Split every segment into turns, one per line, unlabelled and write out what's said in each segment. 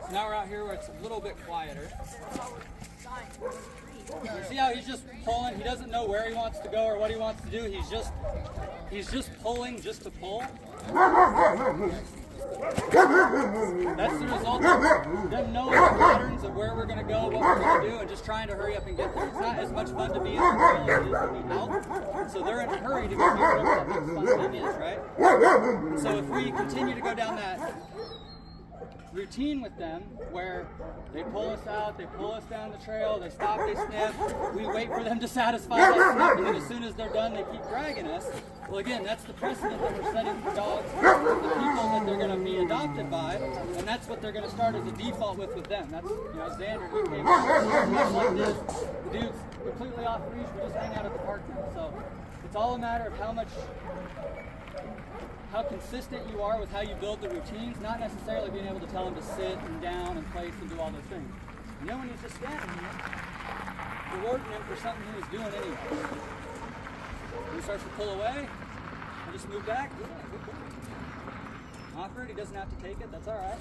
So now we're out here where it's a little bit quieter. You see how he's just pulling? He doesn't know where he wants to go or what he wants to do. He's just pulling just to pull. That's the result of them knowing the patterns of where we're going to go, what we're going to do, and just trying to hurry up and get there. It's not as much fun to be in the trail as it is to be out. So they're in a hurry to get here. That's what the fun thing is, right? So if we continue to go down that routine with them where they pull us out, they pull us down the trail, they stop, they sniff, we wait for them to satisfy that sniff, and then as soon as they're done, they keep dragging us. Well, again, that's the precedent that we're setting for dogs, the people that they're going to be adopted by, and that's what they're going to start as a default with them. That's, Xander, he came much like this. The dude's completely off leash, we just hang out at the park now. So it's all a matter of how consistent you are with how you build the routines, not necessarily being able to tell him to sit and down and place and do all those things. When he's just standing here, rewarding him for something he was doing anyway. When he starts to pull away, I just move back. Yeah, good boy. Offer it, he doesn't have to take it, that's all right.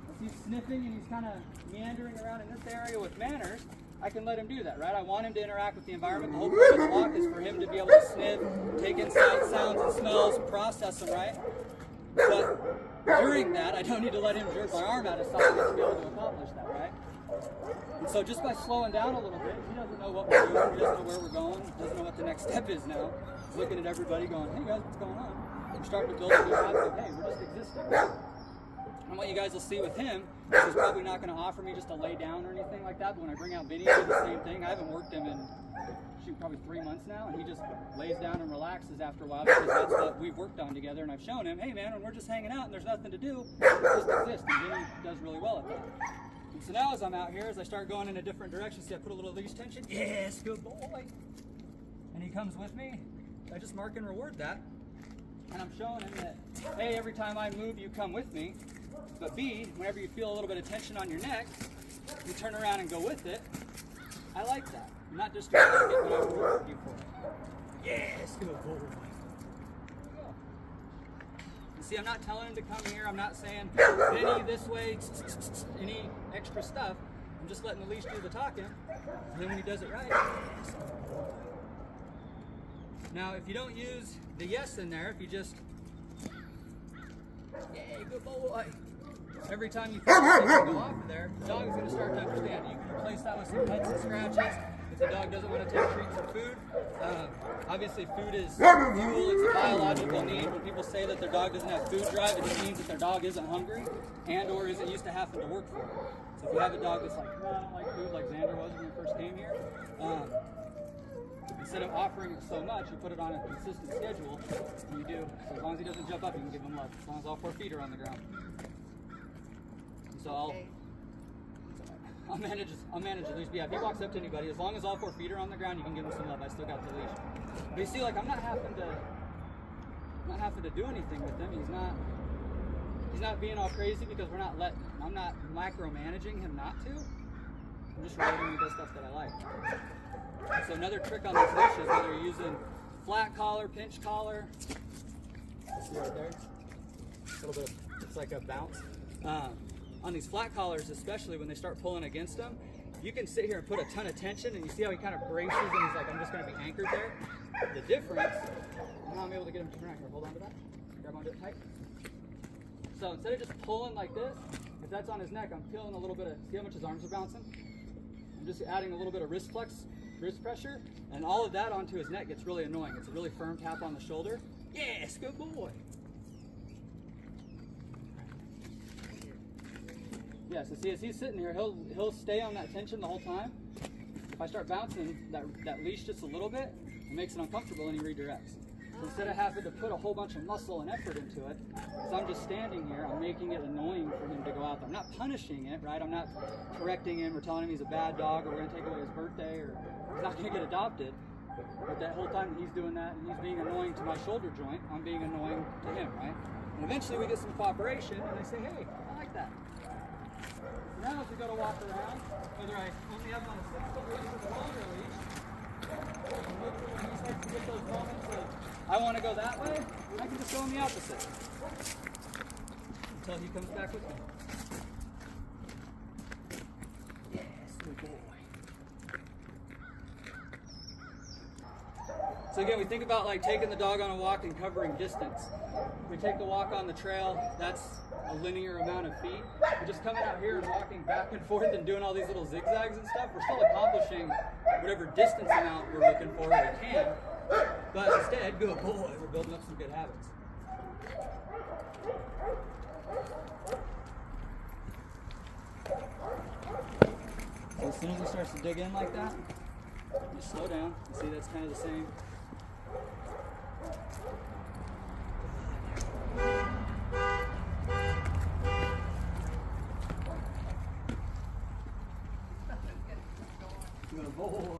As he's sniffing and he's kind of meandering around in this area with manners, I can let him do that, right? I want him to interact with the environment. The whole point of the walk is for him to be able to sniff, take in sights, sounds, and smells, process them, right? But during that, I don't need to let him jerk my arm out of socket to be able to accomplish that, right? And so just by slowing down a little bit, he doesn't know what we're doing, he doesn't know where we're going, doesn't know what the next step is now. He's looking at everybody going, hey guys, what's going on? We're starting to build a new habit of, hey, we're just existing. And what you guys will see with him is he's probably not going to offer me just to lay down or anything like that, but when I bring out Bene, he does the same thing. I haven't worked him in, probably 3 months now, and he just lays down and relaxes after a while because that's what we've worked on together, and I've shown him, hey man, when we're just hanging out and there's nothing to do, just exist, and Bene does really well at that. And so now as I'm out here, as I start going in a different direction, see I put a little leash tension, yes, good boy, and he comes with me, I just mark and reward that, and I'm showing him that, hey, every time I move, you come with me. But B, whenever you feel a little bit of tension on your neck, you turn around and go with it. I like that. I'm not just trying to get what I rewarded you for. Yes, good boy. You see, I'm not telling him to come here. I'm not saying Bene this way, any extra stuff. I'm just letting the leash do the talking. And then when he does it right, now if you don't use the yes in there, if you just, yay, good boy. Every time you feel something go off of there, the dog is going to start to understand. You can replace that with some pets and scratches. If the dog doesn't want to take treats and food, obviously food is fuel, it's a biological need. When people say that their dog doesn't have food drive, it just means that their dog isn't hungry and or isn't used to having to work for it. So if you have a dog that's like, no, I don't like food, like Xander was when we first came here, instead of offering it so much, you put it on a consistent schedule, and you do. So as long as he doesn't jump up, you can give him love. As long as all 4 feet are on the ground. So I'll manage the leash. But yeah, if he walks up to anybody, as long as all 4 feet are on the ground, you can give him some love. I still got the leash. But you see, like I'm not having to do anything with him. He's not being all crazy because we're not letting him. I'm not micromanaging him not to. I'm just rewarding him with the stuff that I like. So another trick on these leashes, whether you're using flat collar, pinch collar, see right there, a little bit of, it's like a bounce. On these flat collars, especially when they start pulling against them, you can sit here and put a ton of tension, and you see how he kind of braces and he's like, I'm just going to be anchored there. The difference, and now I'm able to get him to turn around here. Hold on to that. Grab onto it tight. So instead of just pulling like this, if that's on his neck, I'm feeling a little bit of, see how much his arms are bouncing? I'm just adding a little bit of wrist pressure, and all of that onto his neck gets really annoying. It's a really firm tap on the shoulder. Yes, good boy. Yeah, so see, as he's sitting here, he'll stay on that tension the whole time. If I start bouncing that leash just a little bit, it makes it uncomfortable and he redirects. So instead of having to put a whole bunch of muscle and effort into it, as I'm just standing here, I'm making it annoying for him to go out there. I'm not punishing it, right? I'm not correcting him or telling him he's a bad dog or we're going to take away his birthday or he's not going to get adopted. But that whole time that he's doing that and he's being annoying to my shoulder joint, I'm being annoying to him, right? And eventually we get some cooperation and I say, hey, I like that. Now as we go to walk around, whether I only have him on a 6-foot leash or a longer leash, and look for when he starts to get those moments of, I want to go that way, I can just go in the opposite. Until he comes back with me. So again, we think about like taking the dog on a walk and covering distance. We take the walk on the trail, that's a linear amount of feet. We're just coming out here and walking back and forth and doing all these little zigzags and stuff. We're still accomplishing whatever distance amount we're looking for we can. But instead, good boy, we're building up some good habits. So as soon as he starts to dig in like that, you slow down. You see that's kind of the same. Good boy.